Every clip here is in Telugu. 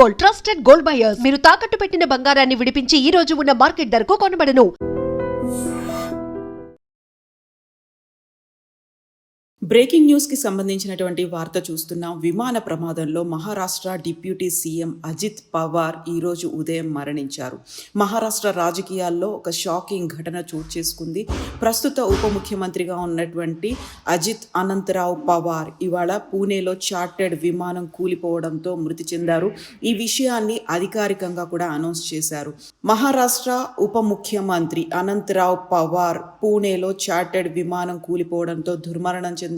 Gold, trusted gold buyers. మీరు తాకట్టు పెట్టిన బంగారాన్ని విడిపించి ఈ రోజు ఉన్న మార్కెట్ ధరకు కొనబడను. బ్రేకింగ్ న్యూస్కి సంబంధించినటువంటి వార్త చూస్తున్నాం. విమాన ప్రమాదంలో మహారాష్ట్ర డిప్యూటీ సీఎం అజిత్ పవార్ ఈరోజు ఉదయం మరణించారు. మహారాష్ట్ర రాజకీయాల్లో ఒక షాకింగ్ ఘటన చోటు చేసుకుంది. ప్రస్తుత ఉప ముఖ్యమంత్రిగా ఉన్నటువంటి అజిత్ అనంతరావు పవార్ ఇవాళ పూణేలో చార్టెడ్ విమానం కూలిపోవడంతో మృతి చెందారు. ఈ విషయాన్ని అధికారికంగా కూడా అనౌన్స్ చేశారు. మహారాష్ట్ర ఉప ముఖ్యమంత్రి అనంతరావు పవార్ పూణేలో చార్టెడ్ విమానం కూలిపోవడంతో దుర్మరణం చెందారు.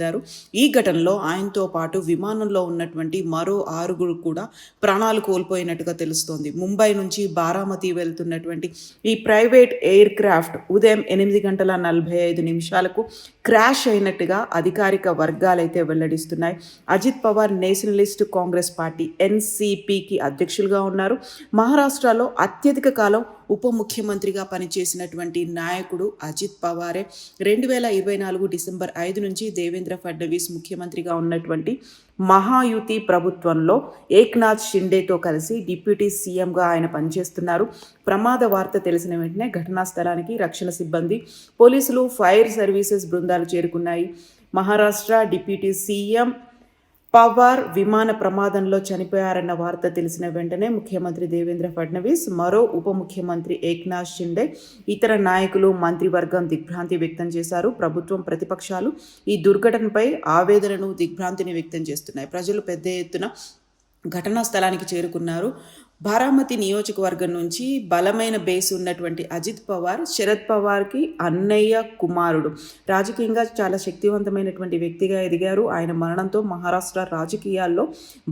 ఈ ఘటనలో ఆయనతో పాటు విమానంలో ఉన్నటువంటి మరో 6 కూడా ప్రాణాలు కోల్పోయినట్టుగా తెలుస్తోంది. ముంబై నుంచి బారామతి వెళ్తున్నటువంటి ఈ ప్రైవేట్ ఎయిర్ క్రాఫ్ట్ ఉదయం 8:45 క్రాష్ అయినట్టుగా అధికారిక వర్గాలైతే వెల్లడిస్తున్నాయి. అజిత్ పవార్ నేషనలిస్ట్ కాంగ్రెస్ పార్టీ ఎన్సీపీకి అధ్యక్షులుగా ఉన్నారు. మహారాష్ట్రలో అత్యధిక కాలం ఉప ముఖ్యమంత్రిగా పనిచేసినటువంటి నాయకుడు అజిత్ పవారే. 2024 డిసెంబర్ 5 నుంచి దేవేంద్ర ఫడ్నవీస్ ముఖ్యమంత్రిగా ఉన్నటువంటి మహాయుతి ప్రభుత్వంలో ఏక్నాథ్ షిండేతో కలిసి డిప్యూటీ సీఎంగా ఆయన పనిచేస్తున్నారు. ప్రమాద వార్త తెలిసిన వెంటనే ఘటనా స్థలానికి రక్షణ సిబ్బంది, పోలీసులు, ఫైర్ సర్వీసెస్ బృందాలు చేరుకున్నాయి. మహారాష్ట్ర డిప్యూటీ సీఎం పవార్ విమాన ప్రమాదంలో చనిపోయారన్న వార్త తెలిసిన వెంటనే ముఖ్యమంత్రి దేవేంద్ర ఫడ్నవీస్, మరో ఉప ముఖ్యమంత్రి ఏక్నాథ్ షిండే, ఇతర నాయకులు, మంత్రివర్గం దిగ్భ్రాంతి వ్యక్తం చేశారు. ప్రభుత్వం, ప్రతిపక్షాలు ఈ దుర్ఘటనపై ఆవేదనను, దిగ్భ్రాంతిని వ్యక్తం చేస్తున్నాయి. ప్రజలు పెద్ద ఎత్తున ఘటనా స్థలానికి చేరుకున్నారు. బారామతి నియోజకవర్గం నుంచి బలమైన బేస్ ఉన్నటువంటి అజిత్ పవార్ శరద్ పవార్కి అన్నయ్య కుమారుడు. రాజకీయంగా చాలా శక్తివంతమైనటువంటి వ్యక్తిగా ఎదిగారు. ఆయన మరణంతో మహారాష్ట్ర రాజకీయాల్లో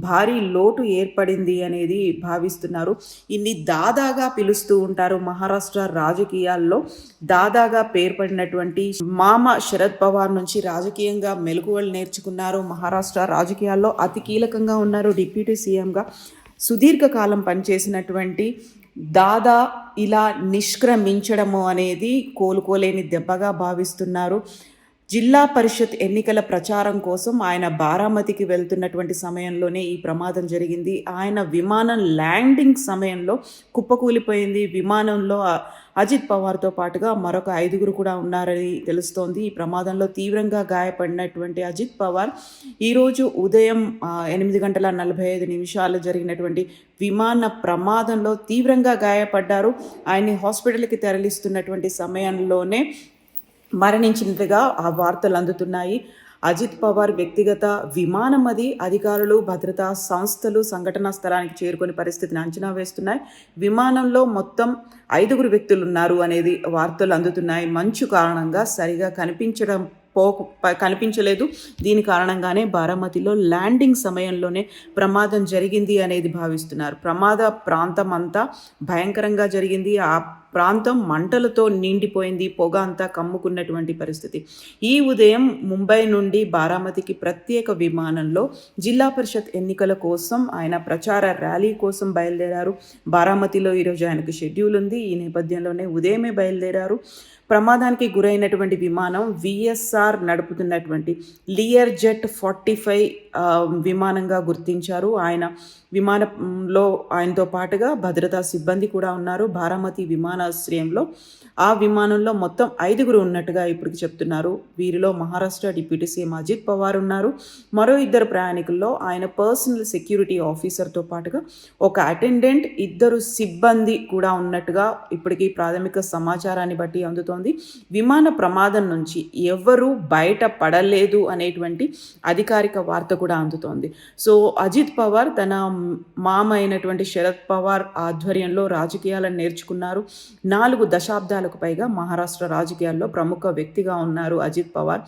భారీ లోటు ఏర్పడింది అనేది భావిస్తున్నారు. ఇన్ని దాదాగా పిలుస్తూ ఉంటారు. మహారాష్ట్ర రాజకీయాల్లో దాదాగా పేర్పడినటువంటి మామ శరద్ పవార్ నుంచి రాజకీయంగా మెలకువలు నేర్చుకున్నారు. మహారాష్ట్ర రాజకీయాల్లో అతి కీలకంగా ఉన్నారు. డిప్యూటీ సీఎంగా సుదీర్ఘకాలం పనిచేసినటువంటి దాదా ఇలా నిష్క్రమించడము అనేది కోలుకోలేని దెబ్బగా భావిస్తున్నారు. జిల్లా పరిషత్ ఎన్నికల ప్రచారం కోసం ఆయన బారామతికి వెళ్తున్నటువంటి సమయంలోనే ఈ ప్రమాదం జరిగింది. ఆయన విమానం ల్యాండింగ్ సమయంలో కుప్పకూలిపోయింది. విమానంలో అజిత్ పవార్తో పాటుగా మరొక 5 కూడా ఉన్నారని తెలుస్తోంది. ఈ ప్రమాదంలో తీవ్రంగా గాయపడినటువంటి అజిత్ పవార్ ఈరోజు ఉదయం 8:45 జరిగినటువంటి విమాన ప్రమాదంలో తీవ్రంగా గాయపడ్డారు. ఆయన్ని హాస్పిటల్కి తరలిస్తున్నటువంటి సమయంలోనే మరణించినట్టుగా ఆ వార్తలు అందుతున్నాయి. అజిత్ పవార్ వ్యక్తిగత విమానం అది. అధికారులు, భద్రతా సంస్థలు సంఘటనా స్థలానికి చేరుకునే పరిస్థితిని అంచనా వేస్తున్నాయి. విమానంలో మొత్తం 5 వ్యక్తులు ఉన్నారు అనేది వార్తలు అందుతున్నాయి. మంచు కారణంగా సరిగా కనిపించలేదు. దీని కారణంగానే బారామతిలో ల్యాండింగ్ సమయంలోనే ప్రమాదం జరిగింది అనేది భావిస్తున్నారు. ప్రమాద ప్రాంతం అంతా భయంకరంగా జరిగింది. ఆ ప్రాంతం మంటలతో నిండిపోయింది. పొగ అంతా కమ్ముకున్నటువంటి పరిస్థితి. ఈ ఉదయం ముంబై నుండి బారామతికి ప్రత్యేక విమానంలో జిల్లా పరిషత్ ఎన్నికల కోసం ఆయన ప్రచార ర్యాలీ కోసం బయలుదేరారు. బారామతిలో ఈరోజు ఆయనకు షెడ్యూల్ ఉంది. ఈ నేపథ్యంలోనే ఉదయమే బయలుదేరారు. ప్రమాదానికి గురైనటువంటి విమానం విఎస్ఆర్ నడుపుతున్నటువంటి లియర్ జెట్ 45 విమానంగా గుర్తించారు. ఆయన విమానంలో ఆయనతో పాటుగా భద్రతా సిబ్బంది కూడా ఉన్నారు. బారామతి విమానాశ్రయంలో ఆ విమానంలో మొత్తం 5 ఉన్నట్టుగా ఇప్పటికి చెప్తున్నారు. వీరిలో మహారాష్ట్ర డిప్యూటీ సీఎం అజిత్ పవార్ ఉన్నారు. మరో 2 ప్రయాణికుల్లో ఆయన పర్సనల్ సెక్యూరిటీ ఆఫీసర్తో పాటుగా ఒక అటెండెంట్, 2 సిబ్బంది కూడా ఉన్నట్టుగా ఇప్పటికీ ప్రాథమిక సమాచారాన్ని బట్టి అందుతోంది. విమాన ప్రమాదం నుంచి ఎవరు బయట పడలేదు అనేటువంటి అధికారిక వార్త కూడా అందుతోంది. సో అజిత్ పవార్ తన మామ అయినటువంటి శరద్ పవార్ ఆధ్వర్యంలో రాజకీయాలను నేర్చుకున్నారు. 4 దశాబ్దాలకు పైగా మహారాష్ట్ర రాజకీయాల్లో ప్రముఖ వ్యక్తిగా ఉన్నారు అజిత్ పవార్.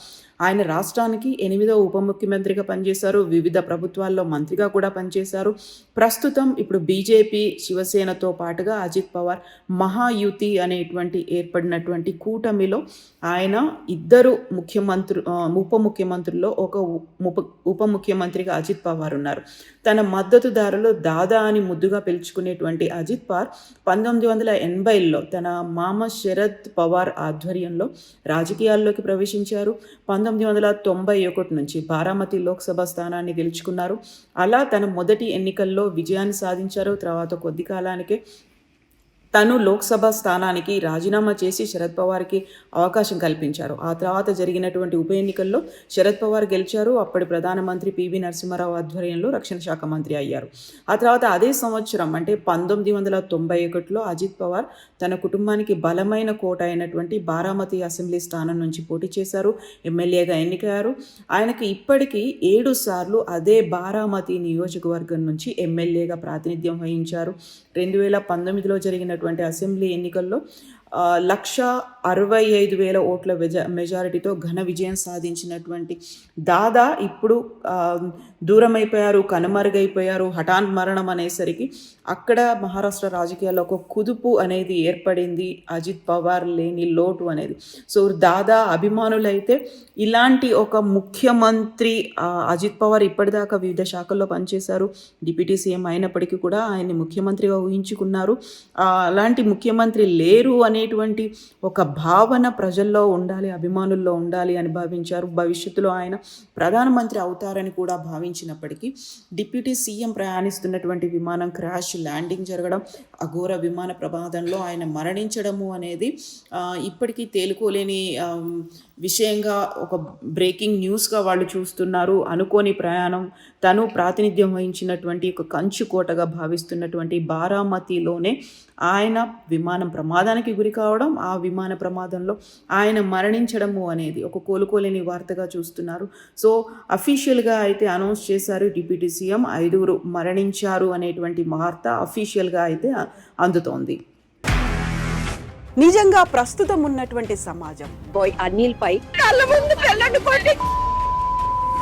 ఆయన రాష్ట్రానికి 8వ ఉప ముఖ్యమంత్రిగా పనిచేశారు. వివిధ ప్రభుత్వాల్లో మంత్రిగా కూడా పనిచేశారు. ప్రస్తుతం ఇప్పుడు బీజేపీ, శివసేనతో పాటుగా అజిత్ పవార్ మహాయుతి అనేటువంటి ఏర్పడినటువంటి కూటమిలో ఆయన 2 ఉప ముఖ్యమంత్రుల్లో ఒక ఉప ముఖ్యమంత్రిగా అజిత్ పవార్ ఉన్నారు. తన మద్దతుదారులు దాదా అని ముద్దుగా పిలుచుకునేటువంటి అజిత్ పవార్ 1980 సమయంలో తన మామ శరద్ పవార్ ఆధ్వర్యంలో రాజకీయాల్లోకి ప్రవేశించారు. 1991 నుంచి బారామతి లోక్సభ స్థానాన్ని గెలుచుకున్నారు. అలా తన మొదటి ఎన్నికల్లో విజయాన్ని సాధించారు. తర్వాత కొద్ది కాలానికే తను లోక్సభ స్థానానికి రాజీనామా చేసి శరద్ పవార్కి అవకాశం కల్పించారు. ఆ తర్వాత జరిగినటువంటి ఉప ఎన్నికల్లో శరద్ పవార్ గెలిచారు. అప్పటి ప్రధానమంత్రి పివి నరసింహారావు ఆధ్వర్యంలో రక్షణ శాఖ మంత్రి అయ్యారు. ఆ తర్వాత అదే సంవత్సరం అంటే 1991లో అజిత్ పవార్ తన కుటుంబానికి బలమైన కోట అయినటువంటి బారామతి అసెంబ్లీ స్థానం నుంచి పోటీ చేశారు. ఎమ్మెల్యేగా ఎన్నికయ్యారు. ఆయనకి ఇప్పటికీ 7 సార్లు అదే బారామతి నియోజకవర్గం నుంచి ఎమ్మెల్యేగా ప్రాతినిధ్యం వహించారు. 2019లో జరిగినటువంటి అసెంబ్లీ ఎన్నికల్లో 1,65,000 ఓట్ల మెజారిటీతో ఘన విజయం సాధించినటువంటి దాదా ఇప్పుడు దూరమైపోయారు, కనుమరుగైపోయారు. హఠాన్ మరణం అనేసరికి అక్కడ మహారాష్ట్ర రాజకీయాల్లో ఒక కుదుపు అనేది ఏర్పడింది. అజిత్ పవార్ లేని లోటు అనేది. సో దాదా అభిమానులైతే ఇలాంటి ఒక ముఖ్యమంత్రి అజిత్ పవార్ ఇప్పటిదాకా వివిధ శాఖల్లో పనిచేశారు. డిప్యూటీ సీఎం అయినప్పటికీ కూడా ఆయన్ని ముఖ్యమంత్రిగా ఊహించుకున్నారు. అలాంటి ముఖ్యమంత్రి లేరు అనేటువంటి ఒక భావన ప్రజల్లో ఉండాలి, అభిమానుల్లో ఉండాలి అని భావించారు. భవిష్యత్తులో ఆయన ప్రధానమంత్రి అవుతారని కూడా భావించినప్పటికీ డిప్యూటీ సీఎం ప్రయాణిస్తున్నటువంటి విమానం క్రాష్ ల్యాండింగ్ జరగడం, అఘోర విమాన ప్రమాదంలో ఆయన మరణించడము అనేది ఇప్పటికీ తేలుకోలేని విషయంగా ఒక బ్రేకింగ్ న్యూస్గా వాళ్ళు చూస్తున్నారు. అనుకోని ప్రయాణం, తను ప్రాతినిధ్యం వహించినటువంటి ఒక కంచు కోటగా భావిస్తున్నటువంటి బారామతిలోనే ఆయన విమానం ప్రమాదానికి గురి కావడం, ఆ విమాన ప్రమాదంలో ఆయన మరణించడము అనేది ఒక కోలుకోలేని వార్తగా చూస్తున్నారు. సో అఫీషియల్గా అయితే అనౌన్స్ చేశారు డిప్యూటీ సీఎం 5 మరణించారు అనేటువంటి వార్త అఫీషియల్గా అయితే అందుతోంది. నిజంగా ప్రస్తుతం ఉన్నటువంటి సమాజం బాయ్ అనిల్ పై కళ్ళ ముందు పెళ్ళండుకోండి